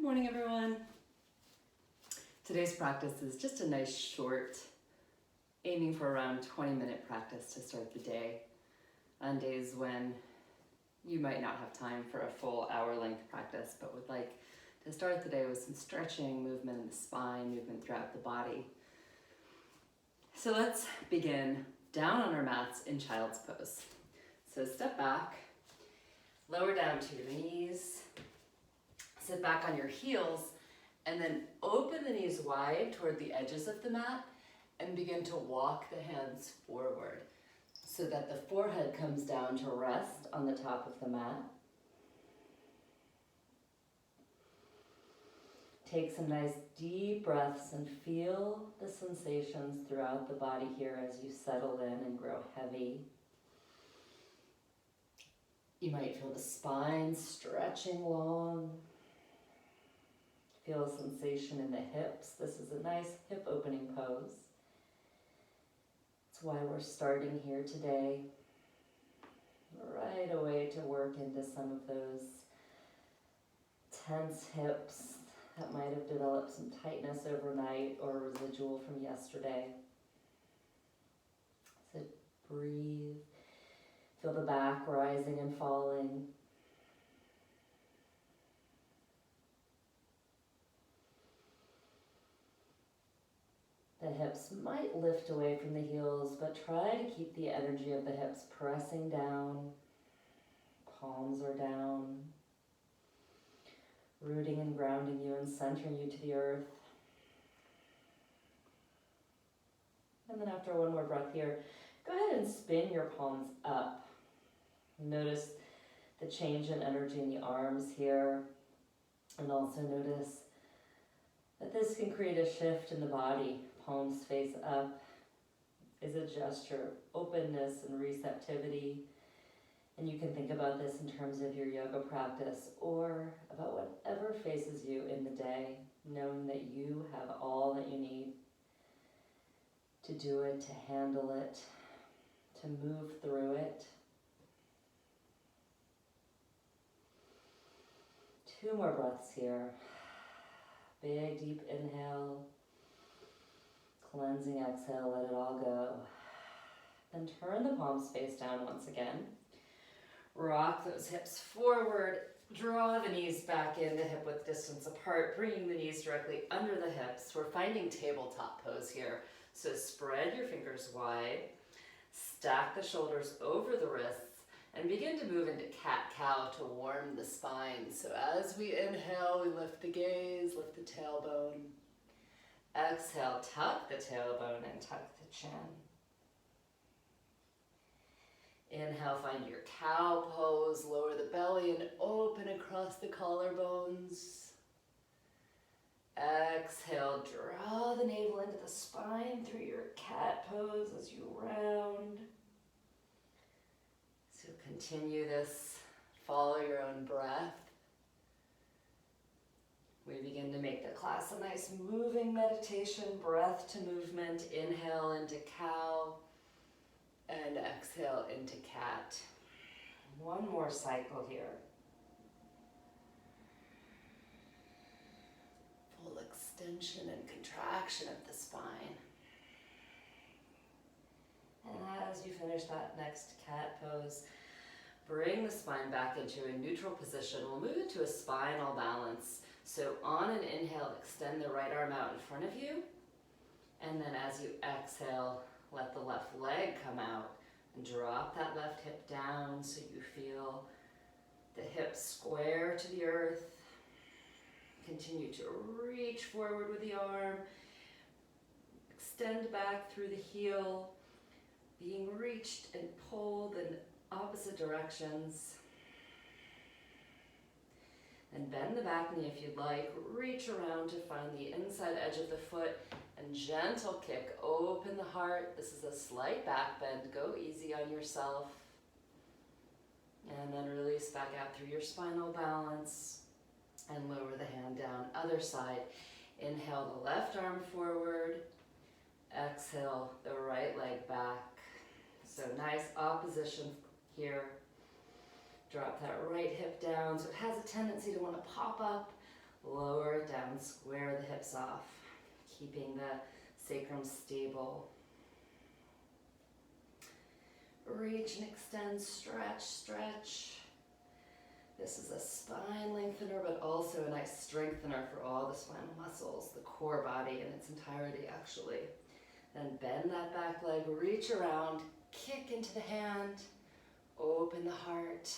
Morning, everyone. Today's practice is just a nice short, aiming for around 20-minute practice to start the day on days when you might not have time for a full hour-length practice, but would like to start the day with some stretching, movement in the spine, movement throughout the body. So let's begin down on our mats in child's pose. So step back, lower down to your knees, sit back on your heels, and then open the knees wide toward the edges of the mat and begin to walk the hands forward so that the forehead comes down to rest on the top of the mat. Take some nice deep breaths and feel the sensations throughout the body here as you settle in and grow heavy. You might feel the spine stretching long. Feel a sensation in the hips. This is a nice hip opening pose. That's why we're starting here today. Right away to work into some of those tense hips that might have developed some tightness overnight or residual from yesterday. So breathe. Feel the back rising and falling. The hips might lift away from the heels, but try to keep the energy of the hips pressing down. Palms are down. Rooting and grounding you and centering you to the earth. And then after one more breath here, go ahead and spin your palms up. Notice the change in energy in the arms here. And also notice that this can create a shift in the body. Palms face up is a gesture of openness and receptivity. And you can think about this in terms of your yoga practice or about whatever faces you in the day, knowing that you have all that you need to do it, to handle it, to move through it. 2 more breaths here. Big, deep inhale. Cleansing exhale, let it all go. Then turn the palms face down once again. Rock those hips forward. Draw the knees back in, the hip width distance apart, bringing the knees directly under the hips. We're finding tabletop pose here. So spread your fingers wide. Stack the shoulders over the wrists and begin to move into cat-cow to warm the spine. So as we inhale, we lift the gaze, lift the tailbone. Exhale, tuck the tailbone and tuck the chin. Inhale, find your cow pose, lower the belly and open across the collarbones. Exhale, draw the navel into the spine through your cat pose as you round. So continue this, follow your own breath. We begin to make the class a nice moving meditation, breath to movement. Inhale into cow and exhale into cat. One more cycle here. Full extension and contraction of the spine. And as you finish that next cat pose, bring the spine back into a neutral position. We'll move into a spinal balance. So on an inhale, extend the right arm out in front of you. And then as you exhale, let the left leg come out and drop that left hip down so you feel the hips square to the earth. Continue to reach forward with the arm. Extend back through the heel, being reached and pulled in opposite directions. And bend the back knee if you'd like. Reach around to find the inside edge of the foot and gentle kick. Open the heart. This is a slight back bend. Go easy on yourself. And then release back out through your spinal balance and lower the hand down. Other side. Inhale the left arm forward. Exhale the right leg back. So nice opposition here. Drop that right hip down so it has a tendency to want to pop up. Lower it down, square the hips off, keeping the sacrum stable. Reach and extend, stretch, stretch. This is a spine lengthener, but also a nice strengthener for all the spinal muscles, the core body in its entirety, actually. Then bend that back leg, reach around, kick into the hand, open the heart.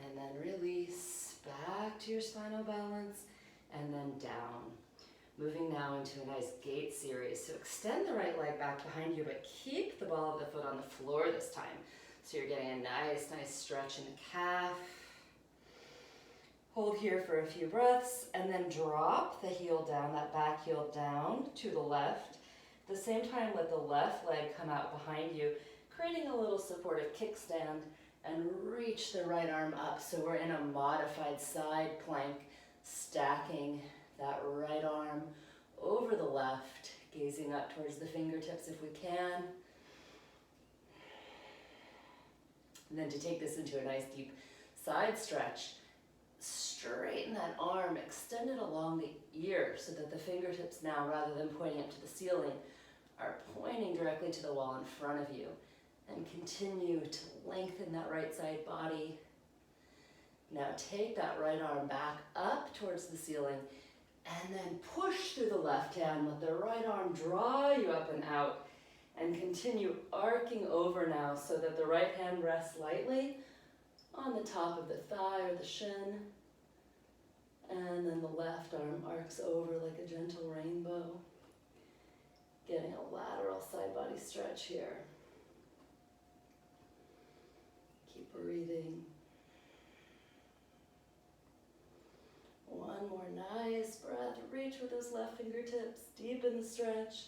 And then release back to your spinal balance, and then down. Moving now into a nice gate series. So extend the right leg back behind you, but keep the ball of the foot on the floor this time. So you're getting a nice stretch in the calf. Hold here for a few breaths, and then drop the heel down, that back heel down to the left. At the same time, let the left leg come out behind you, creating a little supportive kickstand, and reach the right arm up. So we're in a modified side plank, stacking that right arm over the left, gazing up towards the fingertips if we can. And then to take this into a nice deep side stretch, straighten that arm, extend it along the ear so that the fingertips now, rather than pointing up to the ceiling, are pointing directly to the wall in front of you. And continue to lengthen that right side body. Now take that right arm back up towards the ceiling and then push through the left hand. Let the right arm draw you up and out, and continue arcing over now so that the right hand rests lightly on the top of the thigh or the shin. And then the left arm arcs over like a gentle rainbow. Getting a lateral side body stretch here. Keep breathing. One more nice breath. Reach with those left fingertips, deepen the stretch,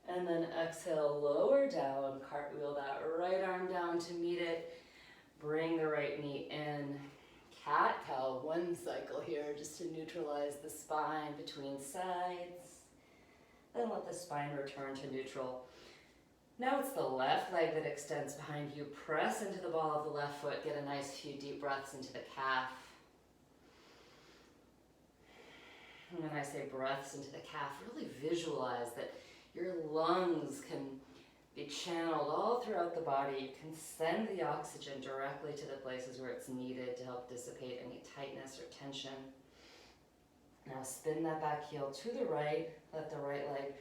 and then exhale, lower down, cartwheel that right arm down to meet it. Bring the right knee in. Cat-cow, one cycle here just to neutralize the spine between sides. Then let the spine return to neutral. Now it's the left leg that extends behind you. Press into the ball of the left foot. Get a nice few deep breaths into the calf. And when I say breaths into the calf, really visualize that your lungs can be channeled all throughout the body. You can send the oxygen directly to the places where it's needed to help dissipate any tightness or tension. Now spin that back heel to the right. Let the right leg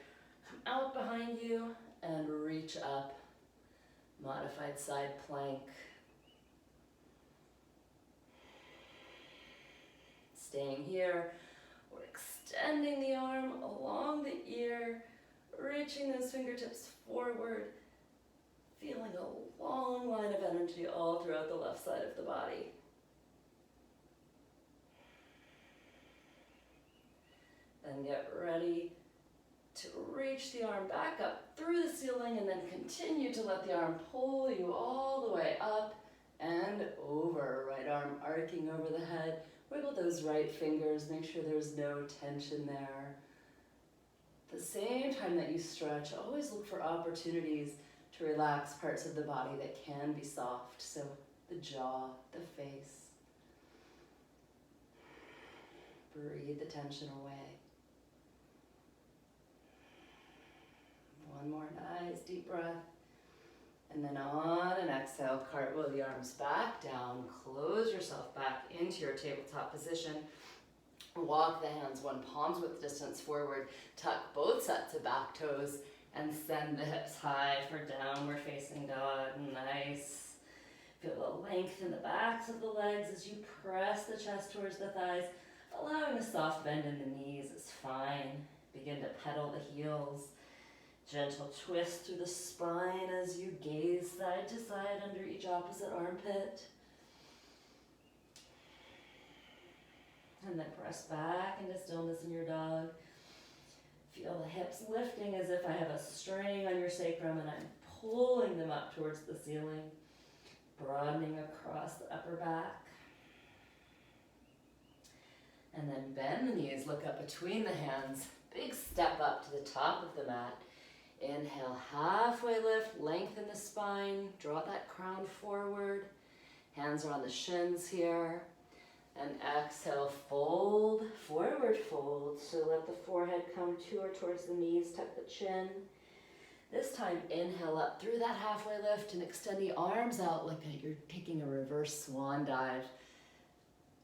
come out behind you and reach up. Modified side plank. Staying here. We're extending the arm along the ear, reaching those fingertips forward, feeling a long line of energy all throughout the left side of the body. Then get ready to reach the arm back up through the ceiling, and then continue to let the arm pull you all the way up and over. Right arm arcing over the head. Wiggle those right fingers, make sure there's no tension there. At the same time that you stretch, always look for opportunities to relax parts of the body that can be soft. So the jaw, the face. Breathe the tension away. One more nice deep breath. And then on an exhale, cartwheel the arms back down. Close yourself back into your tabletop position. Walk the hands one palm's width distance forward. Tuck both sets of back toes and send the hips high for downward facing dog. Nice. Feel the length in the backs of the legs as you press the chest towards the thighs. Allowing a soft bend in the knees is fine. Begin to pedal the heels. Gentle twist through the spine as you gaze side to side under each opposite armpit. And then press back into stillness in your dog. Feel the hips lifting as if I have a string on your sacrum and I'm pulling them up towards the ceiling, broadening across the upper back. And then bend the knees, look up between the hands. Big step up to the top of the mat. Inhale, halfway lift, lengthen lengthen the spine, draw that crown forward. Hands are on the shins here. And exhale, fold, forward fold. So let the forehead come to or towards the knees, tuck the chin. This time, inhale up through that halfway lift and extend the arms out like you're taking a reverse swan dive.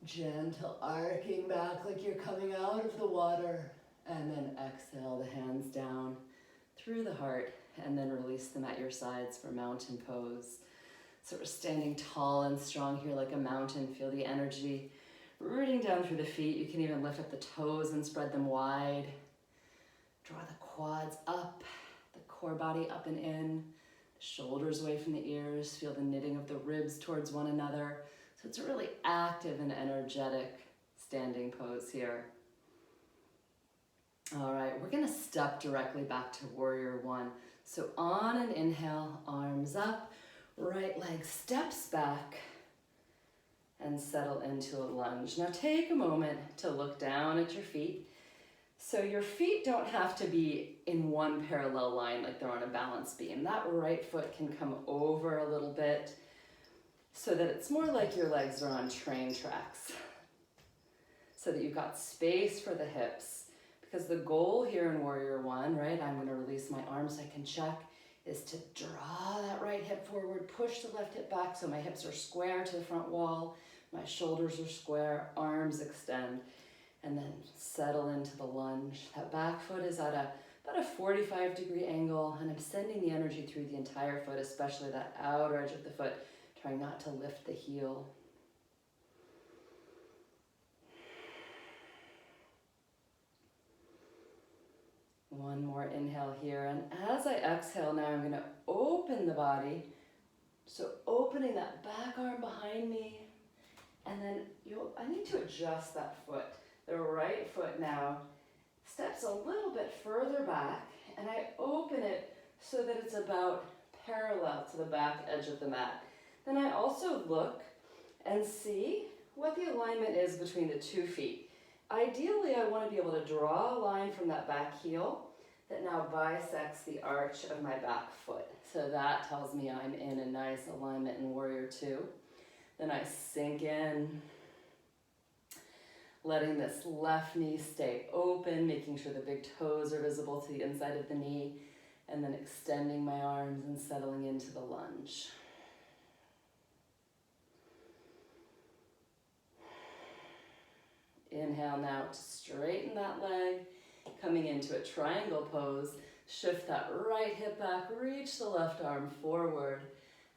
Gentle arcing back like you're coming out of the water. And then exhale the hands down through the heart and then release them at your sides for mountain pose. So we're standing tall and strong here like a mountain. Feel the energy rooting down through the feet. You can even lift up the toes and spread them wide. Draw the quads up, the core body up and in, shoulders away from the ears. Feel the knitting of the ribs towards one another. So it's a really active and energetic standing pose here. All right, we're gonna step directly back to warrior one. So on an inhale, arms up, right leg steps back and settle into a lunge. Now take a moment to look down at your feet. So your feet don't have to be in one parallel line like they're on a balance beam. That right foot can come over a little bit so that it's more like your legs are on train tracks, so that you've got space for the hips. Because the goal here in warrior one, right, I'm gonna release my arms so I can check, is to draw that right hip forward, push the left hip back so my hips are square to the front wall, my shoulders are square, arms extend, and then settle into the lunge. That back foot is at about a 45-degree angle, and I'm sending the energy through the entire foot, especially that outer edge of the foot, trying not to lift the heel. One more inhale here, and as I exhale now, I'm gonna open the body. So opening that back arm behind me, and then I need to adjust that foot. The right foot now steps a little bit further back, and I open it so that it's about parallel to the back edge of the mat. Then I also look and see what the alignment is between the 2 feet. Ideally, I want to be able to draw a line from that back heel that now bisects the arch of my back foot. So that tells me I'm in a nice alignment in warrior two. Then I sink in, letting this left knee stay open, making sure the big toes are visible to the inside of the knee, and then extending my arms and settling into the lunge. Inhale now to straighten that leg, coming into a triangle pose. Shift that right hip back, reach the left arm forward,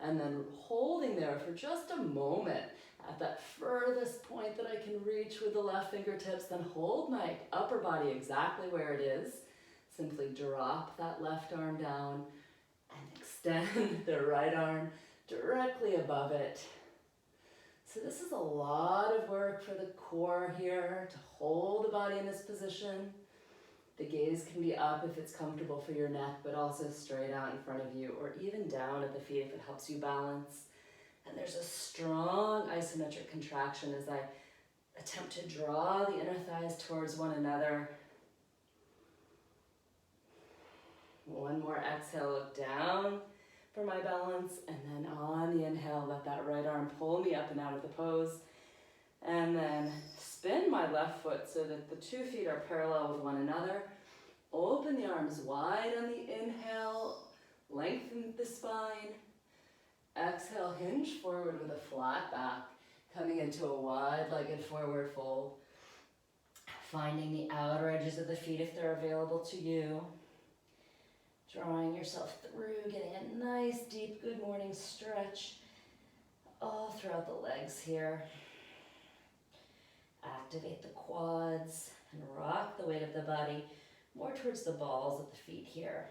and then holding there for just a moment at that furthest point that I can reach with the left fingertips, then hold my upper body exactly where it is. Simply drop that left arm down and extend the right arm directly above it. So this is a lot of work for the core here to hold the body in this position. The gaze can be up if it's comfortable for your neck, but also straight out in front of you, or even down at the feet if it helps you balance. And there's a strong isometric contraction as I attempt to draw the inner thighs towards one another. One more exhale, look down for my balance, and then on the inhale, let that right arm pull me up and out of the pose. And then spin my left foot so that the 2 feet are parallel with one another. Open the arms wide on the inhale, lengthen the spine. Exhale, hinge forward with a flat back, coming into a wide-legged forward fold. Finding the outer edges of the feet if they're available to you. Drawing yourself through, getting a nice, deep, good morning stretch all throughout the legs here. Activate the quads and rock the weight of the body more towards the balls of the feet here.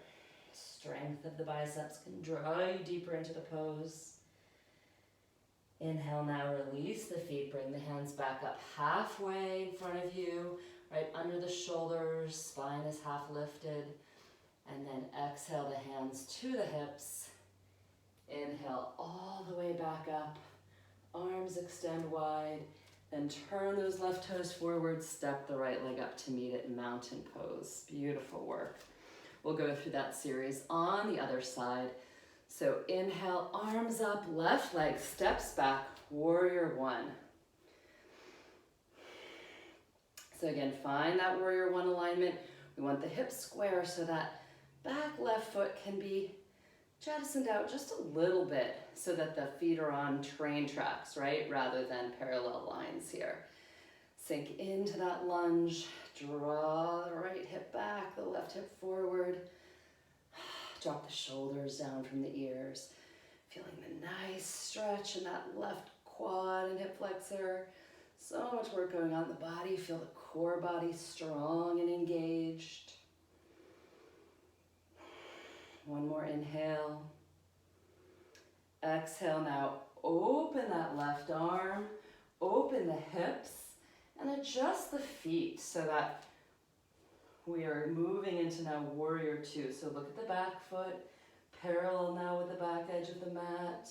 Strength of the biceps can draw you deeper into the pose. Inhale now, release the feet, bring the hands back up halfway in front of you, right under the shoulders, spine is half lifted. And then exhale the hands to the hips. Inhale all the way back up. Arms extend wide. Then turn those left toes forward. Step the right leg up to meet it in mountain pose. Beautiful work. We'll go through that series on the other side. So inhale, arms up, left leg steps back, warrior one. So again, find that warrior one alignment. We want the hips square so that back left foot can be jettisoned out just a little bit so that the feet are on train tracks, right? Rather than parallel lines here. Sink into that lunge, draw the right hip back, the left hip forward. Drop the shoulders down from the ears. Feeling the nice stretch in that left quad and hip flexor. So much work going on in the body. Feel the core body strong and engaged. One more inhale. Exhale now. Open that left arm. Open the hips. And adjust the feet so that we are moving into now warrior two. So look at the back foot. Parallel now with the back edge of the mat.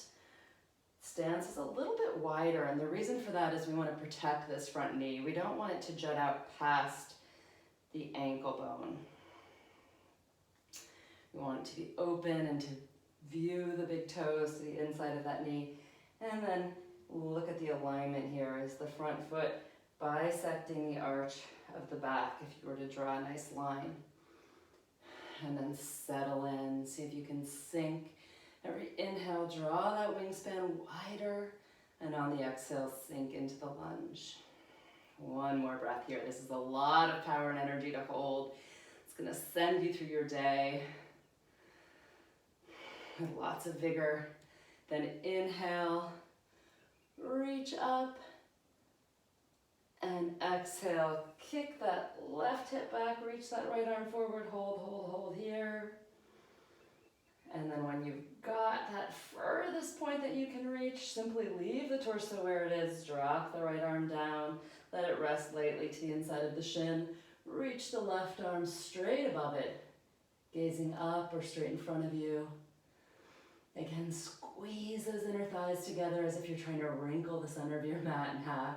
Stance is a little bit wider, and the reason for that is we want to protect this front knee. We don't want it to jut out past the ankle bone. We want it to be open and to view the big toes to the inside of that knee. And then look at the alignment here as the front foot bisecting the arch of the back if you were to draw a nice line. And then settle in, see if you can sink. Every inhale, draw that wingspan wider, and on the exhale, sink into the lunge. One more breath here. This is a lot of power and energy to hold. It's gonna send you through your day with lots of vigor. Then inhale, reach up, and exhale, kick that left hip back, reach that right arm forward, hold here. And then when you've got that furthest point that you can reach, simply leave the torso where it is, drop the right arm down, let it rest lightly to the inside of the shin, reach the left arm straight above it, gazing up or straight in front of you. Again, squeeze those inner thighs together as if you're trying to wrinkle the center of your mat in half.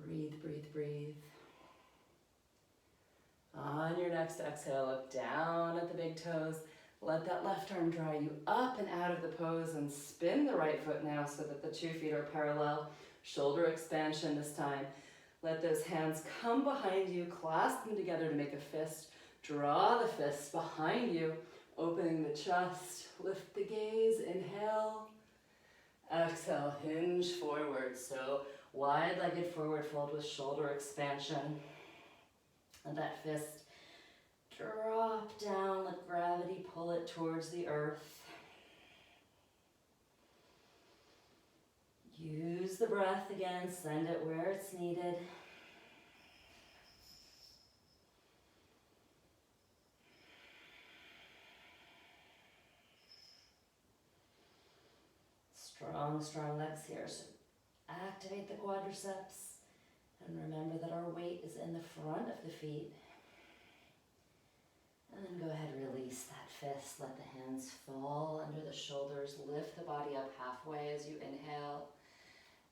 Breathe, breathe, breathe. On your next exhale, look down at the big toes. Let that left arm draw you up and out of the pose and spin the right foot now so that the 2 feet are parallel. Shoulder expansion this time. Let those hands come behind you, clasp them together to make a fist. Draw the fists behind you, opening the chest. Lift the gaze, inhale. Exhale, hinge forward. So wide-legged forward fold with shoulder expansion. And that fist drop down, let gravity pull it towards the earth. Use the breath again, send it where it's needed. Strong, strong legs here. So activate the quadriceps. And remember that our weight is in the front of the feet. And then go ahead, release that fist. Let the hands fall under the shoulders. Lift the body up halfway as you inhale.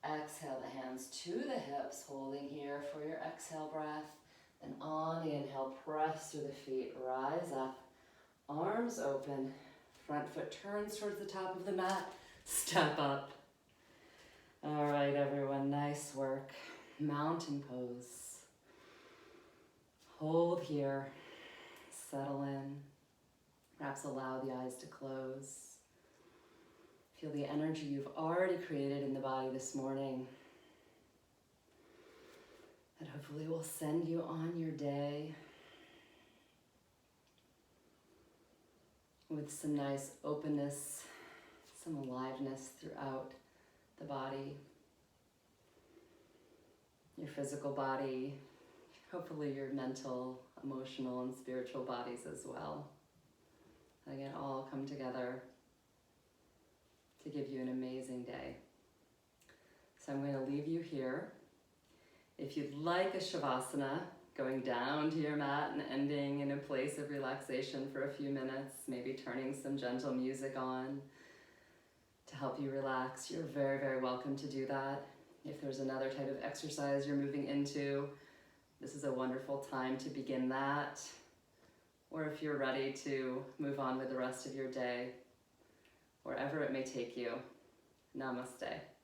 Exhale the hands to the hips, holding here for your exhale breath. Then on the inhale, press through the feet. Rise up, arms open. Front foot turns towards the top of the mat. Step up. All right, everyone, nice work. Mountain pose. Hold here, settle in. Perhaps allow the eyes to close. Feel the energy you've already created in the body this morning. That hopefully will send you on your day with some nice openness, some aliveness throughout the body. Your physical body, hopefully your mental, emotional, and spiritual bodies as well. Again, all come together to give you an amazing day. So I'm going to leave you here. If you'd like a Shavasana, going down to your mat and ending in a place of relaxation for a few minutes, maybe turning some gentle music on to help you relax, you're very, very welcome to do that. If there's another type of exercise you're moving into, this is a wonderful time to begin that. or if you're ready to move on with the rest of your day, wherever it may take you. Namaste.